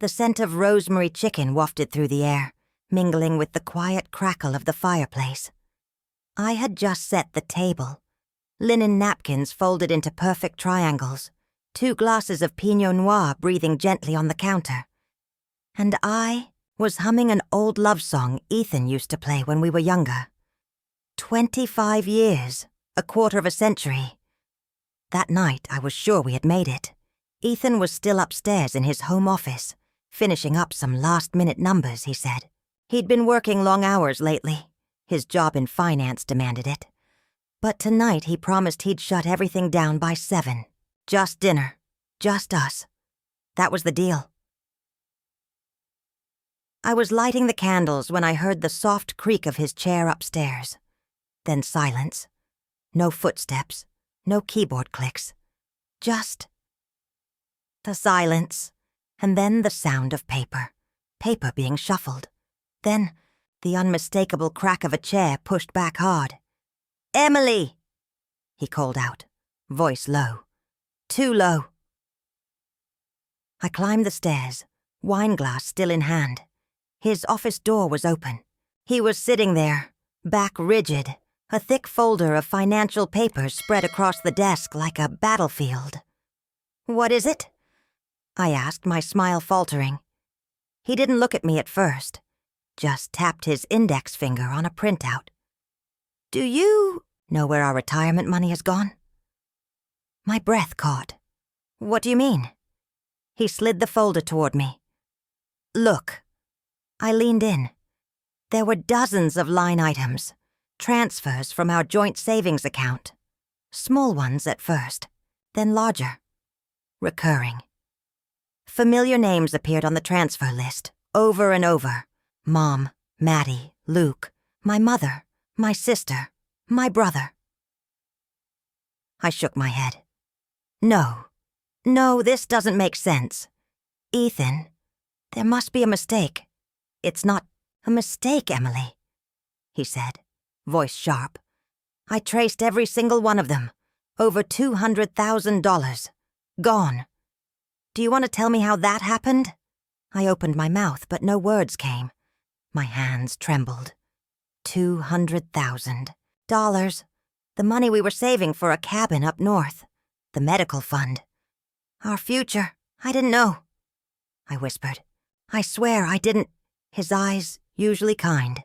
The scent of rosemary chicken wafted through the air, mingling with the quiet crackle of the fireplace. I had just set the table. Linen napkins folded into perfect triangles, 2 glasses of Pinot Noir breathing gently on the counter. And I was humming an old love song Ethan used to play when we were younger. 25 years, a quarter of a century. That night, I was sure we had made it. Ethan was still upstairs in his home office, finishing up some last-minute numbers, he said. He'd been working long hours lately. His job in finance demanded it. But tonight he promised he'd shut everything down by 7. Just dinner. Just us. That was the deal. I was lighting the candles when I heard the soft creak of his chair upstairs. Then silence. No footsteps. No keyboard clicks. Just the silence. And then the sound of paper. Paper being shuffled. Then the unmistakable crack of a chair pushed back hard. "Emily!" he called out, voice low. Too low. I climbed the stairs, wineglass still in hand. His office door was open. He was sitting there, back rigid, a thick folder of financial papers spread across the desk like a battlefield. "What is it?" I asked, my smile faltering. He didn't look at me at first, just tapped his index finger on a printout. "Do you know where our retirement money has gone?" My breath caught. "What do you mean?" He slid the folder toward me. "Look." I leaned in. There were dozens of line items, transfers from our joint savings account. Small ones at first, then larger. Recurring. Familiar names appeared on the transfer list, over and over. Mom, Maddie, Luke, my mother, my sister, my brother. I shook my head. No, this doesn't make sense. Ethan, there must be a mistake. It's not a mistake, Emily, he said, voice sharp. I traced every single one of them. Over $200,000. Gone. Do you want to tell me how that happened? I opened my mouth, but no words came. My hands trembled. $200,000. The money we were saving for a cabin up north. The medical fund. Our future. I didn't know. I whispered. I swear I didn't. His eyes, usually kind,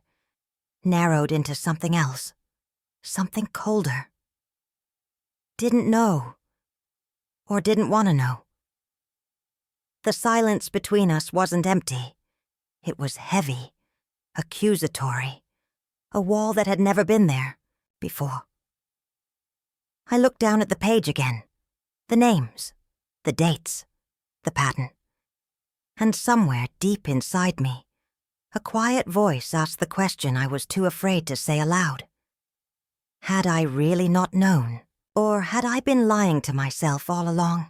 narrowed into something else. Something colder. Didn't know. Or didn't want to know. The silence between us wasn't empty. It was heavy, accusatory, a wall that had never been there before. I looked down at the page again, the names, the dates, the pattern. And somewhere deep inside me, a quiet voice asked the question I was too afraid to say aloud. Had I really not known, or had I been lying to myself all along?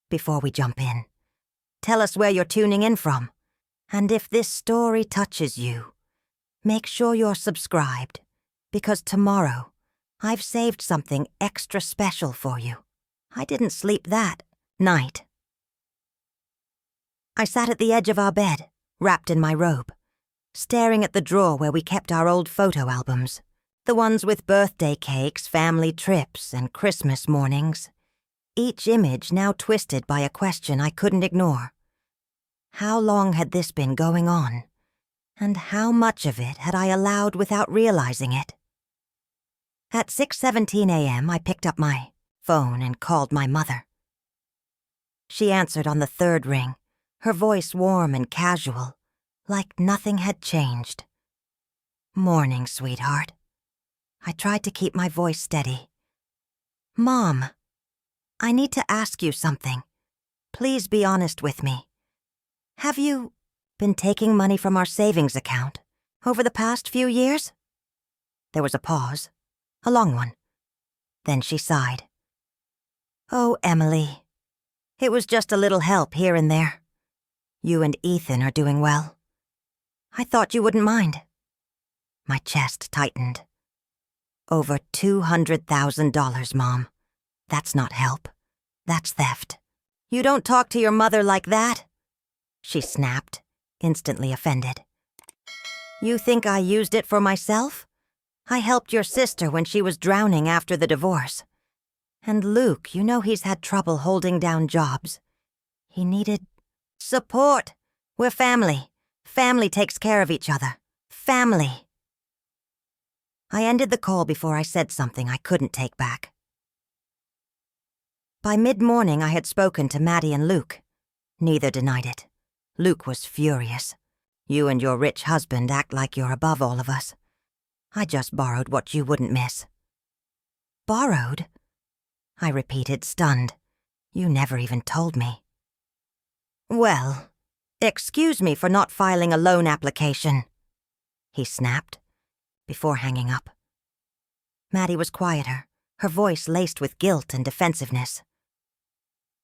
Before we jump in, tell us where you're tuning in from, and if this story touches you, make sure you're subscribed, because tomorrow I've saved something extra special for you. I didn't sleep that night. I sat at the edge of our bed, wrapped in my robe, staring at the drawer where we kept our old photo albums, the ones with birthday cakes, family trips, and Christmas mornings, each image now twisted by a question I couldn't ignore. How long had this been going on? And how much of it had I allowed without realizing it? At 6:17 a.m., I picked up my phone and called my mother. She answered on the third ring, her voice warm and casual, like nothing had changed. "Morning, sweetheart." I tried to keep my voice steady. "Mom, I need to ask you something. Please be honest with me. Have you been taking money from our savings account over the past few years?" There was a pause, a long one. Then she sighed. "Oh, Emily, it was just a little help here and there. You and Ethan are doing well. I thought you wouldn't mind." My chest tightened. "Over $200,000, Mom. That's not help. That's theft." "You don't talk to your mother like that." she snapped, instantly offended. You think I used it for myself? I helped your sister when she was drowning after the divorce. And Luke, you know he's had trouble holding down jobs. He needed support. We're family. Family takes care of each other. Family. I ended the call before I said something I couldn't take back. By mid-morning, I had spoken to Maddie and Luke. Neither denied it. Luke was furious. You and your rich husband act like you're above all of us. I just borrowed what you wouldn't miss. Borrowed? I repeated, stunned. You never even told me. Well, excuse me for not filing a loan application, he snapped, before hanging up. Maddie was quieter, her voice laced with guilt and defensiveness.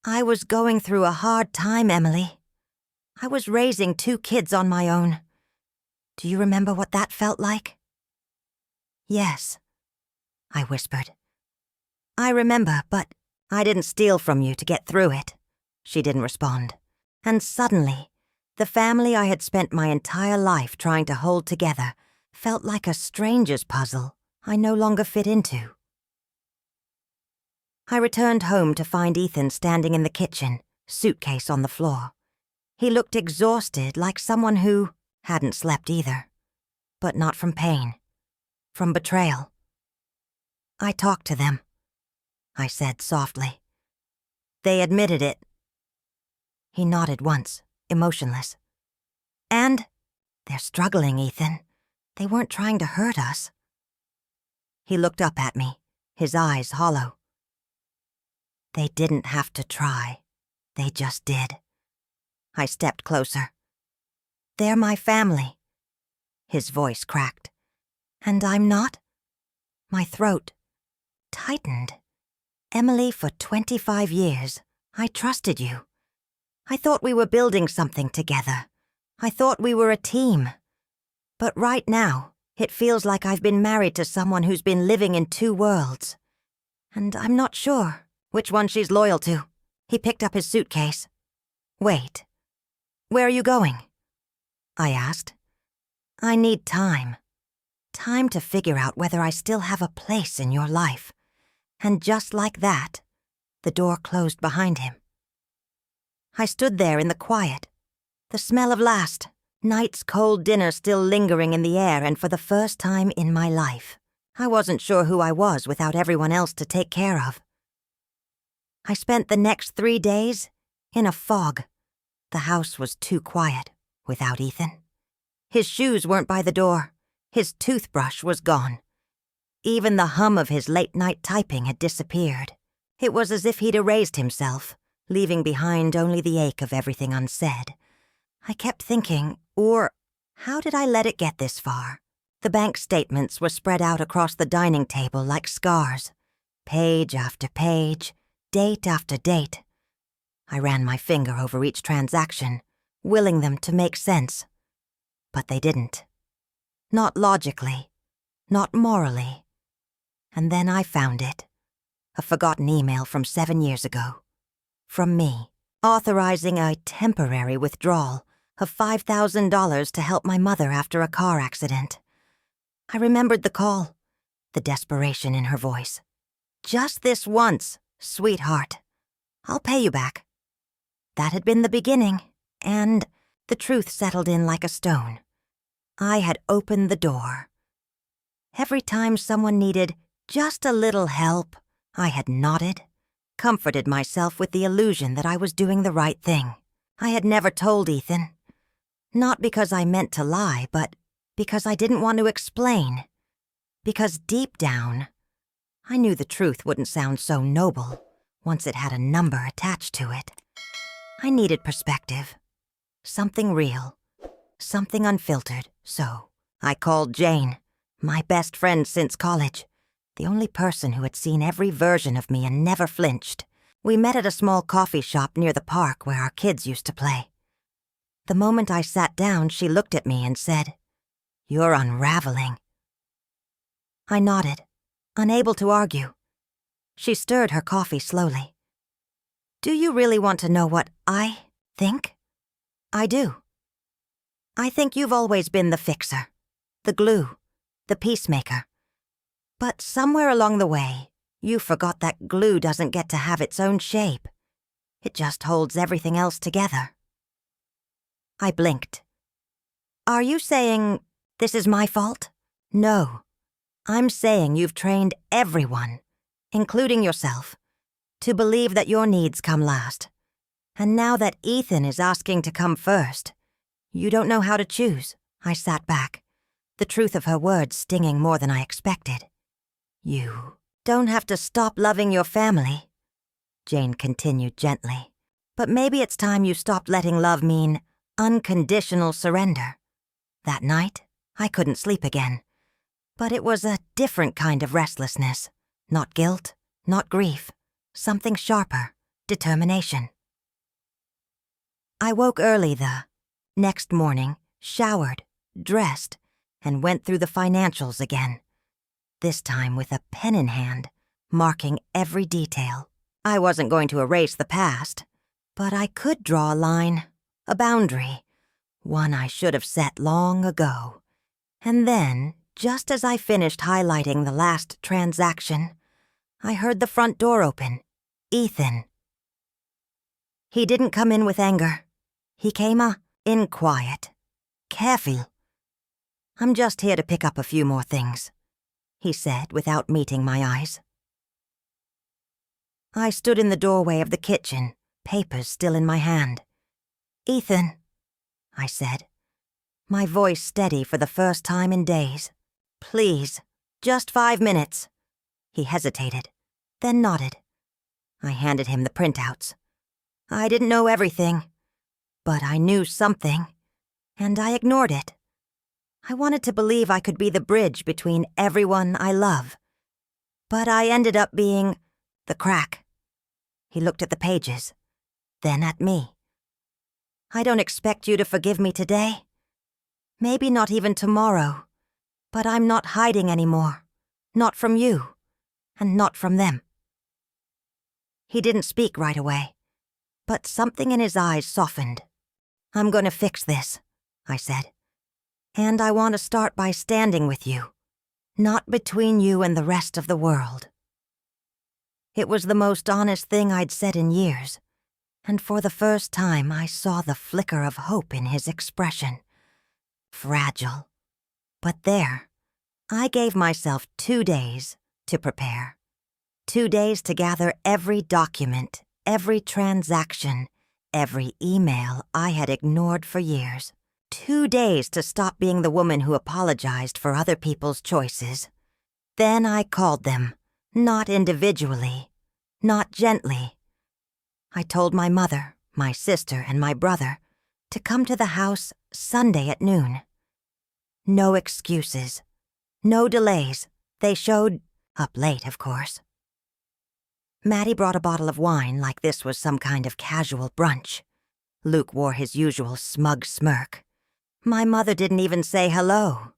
I was going through a hard time, Emily. I was raising 2 kids on my own. Do you remember what that felt like? Yes, I whispered. I remember, but I didn't steal from you to get through it. She didn't respond. And suddenly, the family I had spent my entire life trying to hold together felt like a stranger's puzzle I no longer fit into. I returned home to find Ethan standing in the kitchen, suitcase on the floor. He looked exhausted, like someone who hadn't slept either. But not from pain. From betrayal. I talked to them, I said softly. They admitted it. He nodded once, emotionless. And they're struggling, Ethan. They weren't trying to hurt us. He looked up at me, his eyes hollow. They didn't have to try. They just did. I stepped closer. They're my family. His voice cracked. And I'm not? My throat tightened. Emily, for 25 years, I trusted you. I thought we were building something together. I thought we were a team. But right now, it feels like I've been married to someone who's been living in 2 worlds. And I'm not sure which one she's loyal to. He picked up his suitcase. Wait. Where are you going? I asked. I need time. Time to figure out whether I still have a place in your life. And just like that, the door closed behind him. I stood there in the quiet, the smell of last night's cold dinner still lingering in the air, and for the first time in my life, I wasn't sure who I was without everyone else to take care of. I spent the next 3 days in a fog. The house was too quiet without Ethan. His shoes weren't by the door. His toothbrush was gone. Even the hum of his late-night typing had disappeared. It was as if he'd erased himself, leaving behind only the ache of everything unsaid. I kept thinking, how did I let it get this far? The bank statements were spread out across the dining table like scars. Page after page, date after date. I ran my finger over each transaction, willing them to make sense. But they didn't. Not logically, not morally. And then I found it. A forgotten email from 7 years ago. From me, authorizing a temporary withdrawal of $5,000 to help my mother after a car accident. I remembered the call, the desperation in her voice. Just this once, sweetheart. I'll pay you back. That had been the beginning, and the truth settled in like a stone. I had opened the door. Every time someone needed just a little help, I had nodded, comforted myself with the illusion that I was doing the right thing. I had never told Ethan. Not because I meant to lie, but because I didn't want to explain. Because deep down, I knew the truth wouldn't sound so noble once it had a number attached to it. I needed perspective. Something real. Something unfiltered. So I called Jane, my best friend since college. The only person who had seen every version of me and never flinched. We met at a small coffee shop near the park where our kids used to play. The moment I sat down, she looked at me and said, "You're unraveling." I nodded, unable to argue. She stirred her coffee slowly. "Do you really want to know what I think?" I do. I think you've always been the fixer, the glue, the peacemaker. But somewhere along the way, you forgot that glue doesn't get to have its own shape. It just holds everything else together. I blinked. Are you saying this is my fault? No. I'm saying you've trained everyone, including yourself, to believe that your needs come last. And now that Ethan is asking to come first, you don't know how to choose. I sat back, the truth of her words stinging more than I expected. You don't have to stop loving your family, Jane continued gently. But maybe it's time you stopped letting love mean unconditional surrender. That night, I couldn't sleep again. But it was a different kind of restlessness. Not guilt, not grief. Something sharper, determination. I woke early the next morning, showered, dressed, and went through the financials again. This time with a pen in hand, marking every detail. I wasn't going to erase the past, but I could draw a line, a boundary, one I should have set long ago. And then, just as I finished highlighting the last transaction, I heard the front door open. Ethan. He didn't come in with anger. He came in quiet, careful. I'm just here to pick up a few more things, he said without meeting my eyes. I stood in the doorway of the kitchen, papers still in my hand. Ethan, I said, my voice steady for the first time in days. Please, just 5 minutes. He hesitated, then nodded. I handed him the printouts. I didn't know everything, but I knew something, and I ignored it. I wanted to believe I could be the bridge between everyone I love, but I ended up being the crack. He looked at the pages, then at me. I don't expect you to forgive me today. Maybe not even tomorrow, but I'm not hiding anymore. Not from you, and not from them. He didn't speak right away, but something in his eyes softened. I'm going to fix this, I said. And I want to start by standing with you, not between you and the rest of the world. It was the most honest thing I'd said in years, and for the first time I saw the flicker of hope in his expression. Fragile. But there, I gave myself 2 days to prepare. 2 days to gather every document, every transaction, every email I had ignored for years. 2 days to stop being the woman who apologized for other people's choices. Then I called them, not individually, not gently. I told my mother, my sister, and my brother to come to the house Sunday at noon. No excuses, no delays. They showed up late, of course. Maddie brought a bottle of wine like this was some kind of casual brunch. Luke wore his usual smug smirk. My mother didn't even say hello,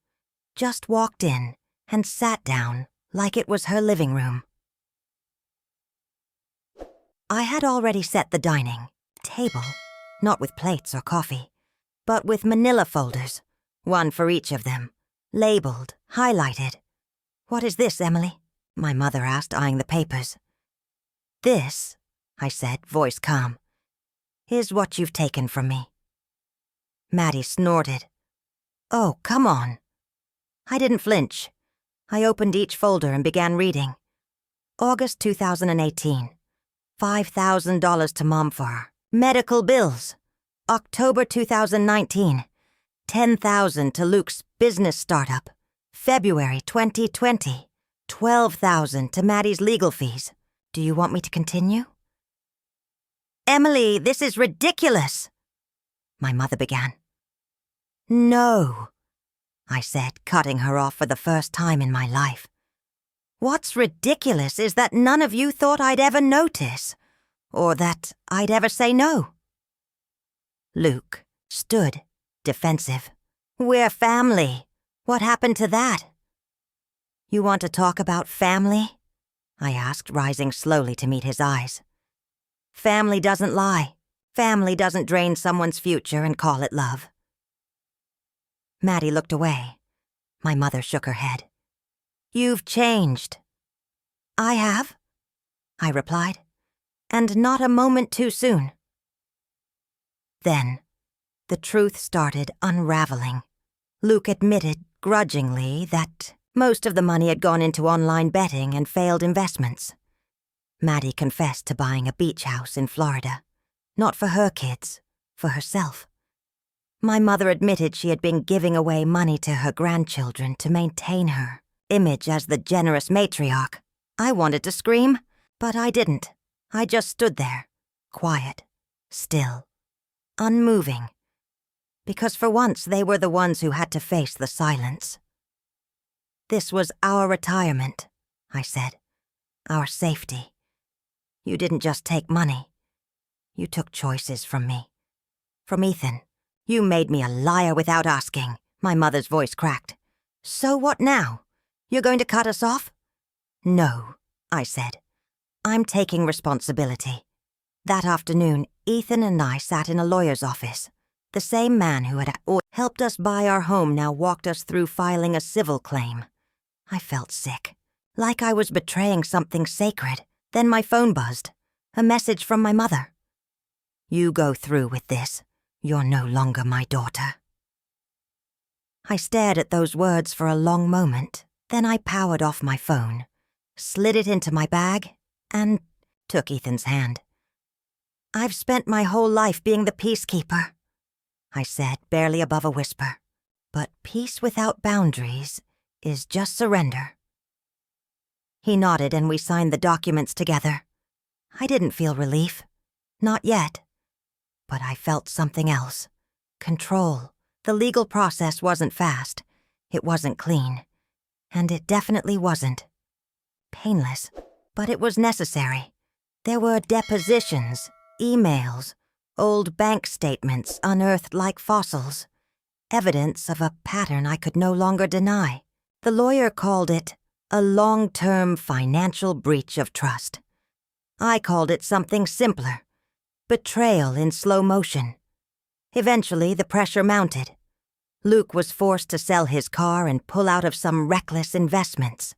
just walked in and sat down like it was her living room. I had already set the dining table, not with plates or coffee, but with manila folders, one for each of them, labeled, highlighted. What is this, Emily? My mother asked, eyeing the papers. This, I said, voice calm, is what you've taken from me. Maddie snorted. Oh, come on. I didn't flinch. I opened each folder and began reading. August 2018. $5,000 to Mom for her medical bills. October 2019. $10,000 to Luke's business startup. February 2020. $12,000 to Maddie's legal fees. Do you want me to continue? Emily, this is ridiculous, my mother began. No, I said, cutting her off for the first time in my life. What's ridiculous is that none of you thought I'd ever notice, or that I'd ever say no. Luke stood, defensive. We're family. What happened to that? You want to talk about family? I asked, rising slowly to meet his eyes. Family doesn't lie, Family doesn't drain someone's future and call it love." Maddie looked away. My mother shook her head. "You've changed." "I have," I replied, "and not a moment too soon." Then, the truth started unraveling. Luke admitted, grudgingly, that most of the money had gone into online betting and failed investments. Maddie confessed to buying a beach house in Florida. Not for her kids, for herself. My mother admitted she had been giving away money to her grandchildren to maintain her image as the generous matriarch. I wanted to scream, but I didn't. I just stood there, quiet, still, unmoving. Because for once they were the ones who had to face the silence. "This was our retirement," I said. "Our safety. You didn't just take money. You took choices from me. From Ethan. You made me a liar without asking," my mother's voice cracked. "So what now? You're going to cut us off?" "No," I said. "I'm taking responsibility." That afternoon, Ethan and I sat in a lawyer's office. The same man who had helped us buy our home now walked us through filing a civil claim. I felt sick, like I was betraying something sacred. Then my phone buzzed. A message from my mother. "You go through with this. You're no longer my daughter." I stared at those words for a long moment. Then I powered off my phone, slid it into my bag, and took Ethan's hand. "I've spent my whole life being the peacekeeper," I said, barely above a whisper. "But peace without boundaries is just surrender." He nodded and we signed the documents together. I didn't feel relief. Not yet. But I felt something else. Control. The legal process wasn't fast. It wasn't clean. And it definitely wasn't painless. But it was necessary. There were depositions, emails, old bank statements unearthed like fossils. Evidence of a pattern I could no longer deny. The lawyer called it a long-term financial breach of trust. I called it something simpler. Betrayal in slow motion. Eventually, the pressure mounted. Luke was forced to sell his car and pull out of some reckless investments.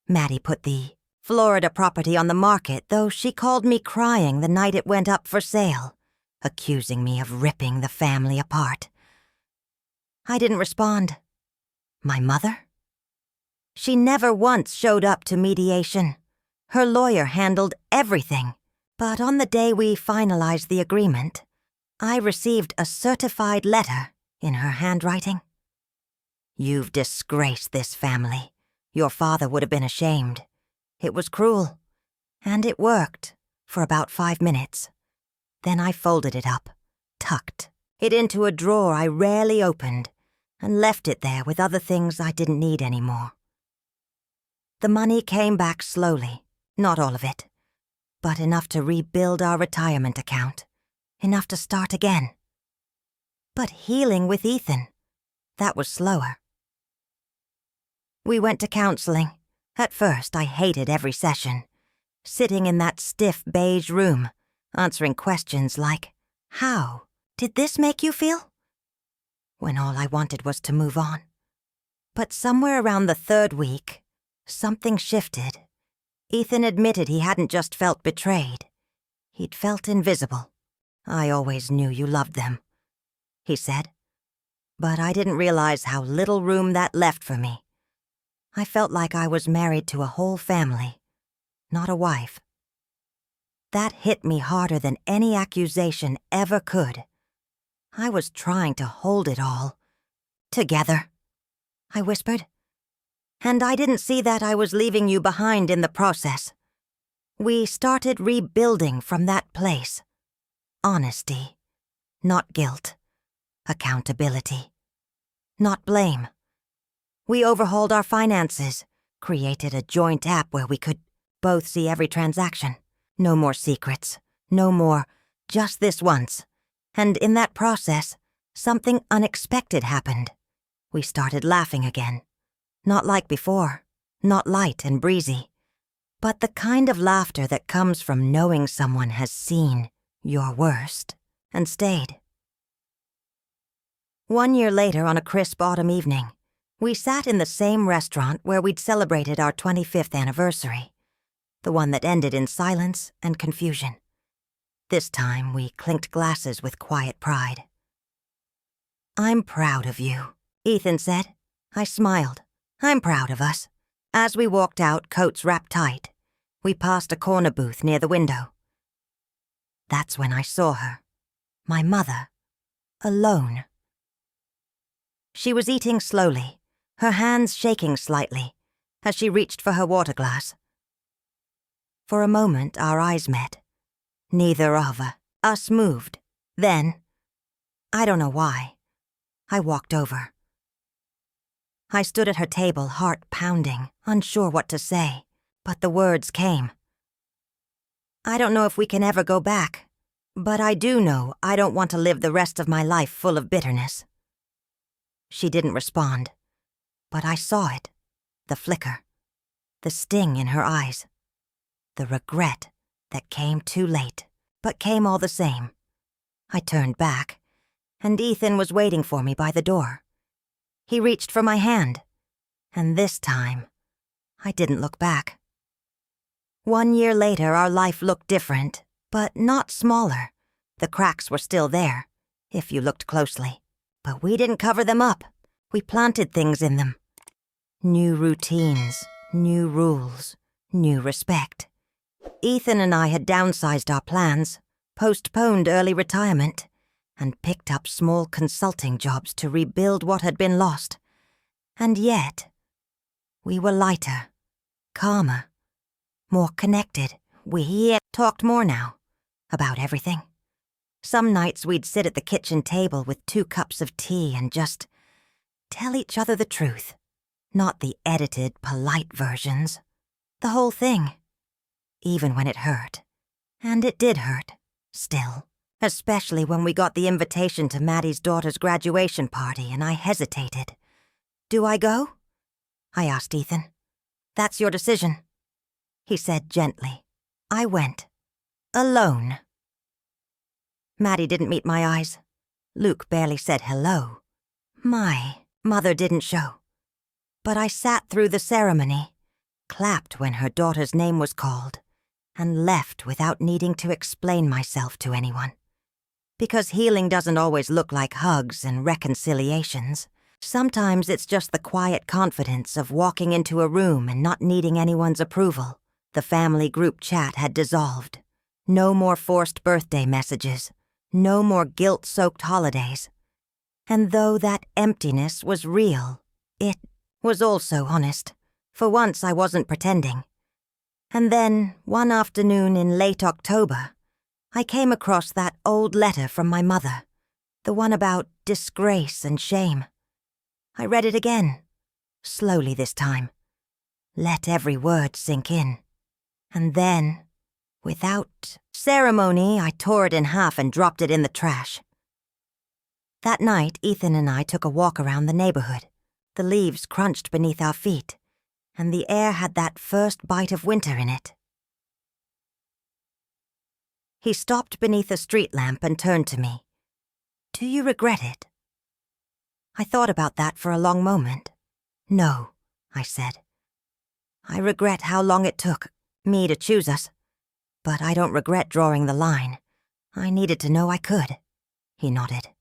Maddie put the Florida property on the market, though she called me crying the night it went up for sale, accusing me of ripping the family apart. I didn't respond. My mother? She never once showed up to mediation. Her lawyer handled everything. But on the day we finalized the agreement, I received a certified letter in her handwriting. "You've disgraced this family. Your father would have been ashamed. It was cruel. And it worked for about 5 minutes. Then I folded it up, tucked it into a drawer I rarely opened, and left it there with other things I didn't need anymore. The money came back slowly, not all of it, but enough to rebuild our retirement account, enough to start again. But healing with Ethan, that was slower. We went to counseling. At first, I hated every session. Sitting in that stiff beige room, answering questions like, "How did this make you feel?" When all I wanted was to move on. But somewhere around the 3rd week, something shifted. Ethan admitted he hadn't just felt betrayed. He'd felt invisible. "I always knew you loved them," he said. But I didn't realize how little room that left for me. I felt like I was married to a whole family, not a wife. That hit me harder than any accusation ever could. I was trying to hold it all together, I whispered. "And I didn't see that I was leaving you behind in the process. We started rebuilding from that place. Honesty, not guilt. Accountability, not blame. We overhauled our finances, created a joint app where we could both see every transaction. No more secrets, no more, just this once. And in that process, something unexpected happened. We started laughing again. Not like before, not light and breezy, but the kind of laughter that comes from knowing someone has seen your worst. and stayed. 1 year later, on a crisp autumn evening, we sat in the same restaurant where we'd celebrated our 25th anniversary, the one that ended in silence and confusion. This time, we clinked glasses with quiet pride. "I'm proud of you," Ethan said. I smiled. "I'm proud of us." As we walked out, coats wrapped tight, we passed a corner booth near the window. That's when I saw her, my mother, alone. She was eating slowly, her hands shaking slightly, as she reached for her water glass. For a moment, our eyes met. Neither of us moved. Then, I don't know why, I walked over. I stood at her table, heart pounding, unsure what to say, but the words came. "I don't know if we can ever go back, but I do know I don't want to live the rest of my life full of bitterness." She didn't respond, but I saw it, the flicker, the sting in her eyes, the regret that came too late, but came all the same. I turned back, and Ethan was waiting for me by the door. He reached for my hand, and this time, I didn't look back. 1 year later, our life looked different, but not smaller. The cracks were still there, if you looked closely. But we didn't cover them up. We planted things in them. New routines, new rules, new respect. Ethan and I had downsized our plans, postponed early retirement, and picked up small consulting jobs to rebuild what had been lost. And yet, we were lighter, calmer, more connected. We talked more now, about everything. Some nights we'd sit at the kitchen table with 2 cups of tea and just tell each other the truth, not the edited, polite versions. The whole thing, even when it hurt. And it did hurt, still. Especially when we got the invitation to Maddie's daughter's graduation party and I hesitated. "Do I go?" I asked Ethan. "That's your decision," he said gently. I went. Alone. Maddie didn't meet my eyes. Luke barely said hello. My mother didn't show. But I sat through the ceremony, clapped when her daughter's name was called, and left without needing to explain myself to anyone. Because healing doesn't always look like hugs and reconciliations. Sometimes it's just the quiet confidence of walking into a room and not needing anyone's approval. The family group chat had dissolved. No more forced birthday messages. No more guilt-soaked holidays. And though that emptiness was real, it was also honest. For once I wasn't pretending. And then, one afternoon in late October, I came across that old letter from my mother, the one about disgrace and shame. I read it again, slowly this time. Let every word sink in. And then, without ceremony, I tore it in half and dropped it in the trash. That night, Ethan and I took a walk around the neighborhood. The leaves crunched beneath our feet, and the air had that first bite of winter in it. He stopped beneath a street lamp and turned to me. "Do you regret it?" I thought about that for a long moment. "No," I said. "I regret how long it took me to choose us, but I don't regret drawing the line. I needed to know I could." He nodded.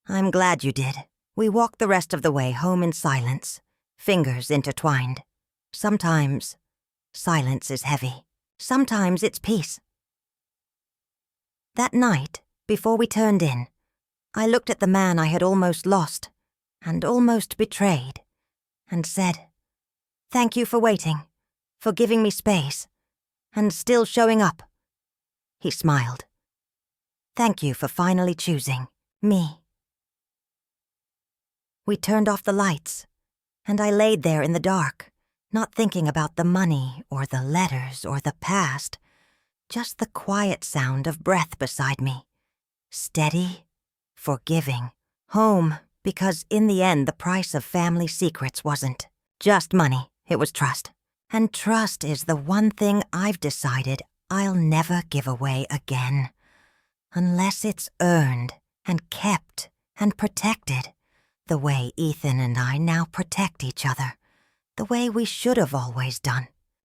"I'm glad you did." We walked the rest of the way home in silence, fingers intertwined. Sometimes, silence is heavy. Sometimes it's peace. That night, before we turned in, I looked at the man I had almost lost, and almost betrayed, and said, "Thank you for waiting, for giving me space, and still showing up." He smiled. "Thank you for finally choosing me." We turned off the lights, and I laid there in the dark, not thinking about the money or the letters or the past, just the quiet sound of breath beside me. Steady, forgiving, home, because in the end the price of family secrets wasn't just money, it was trust. And trust is the one thing I've decided I'll never give away again. unless it's earned and kept and protected, the way Ethan and I now protect each other, the way we should have always done.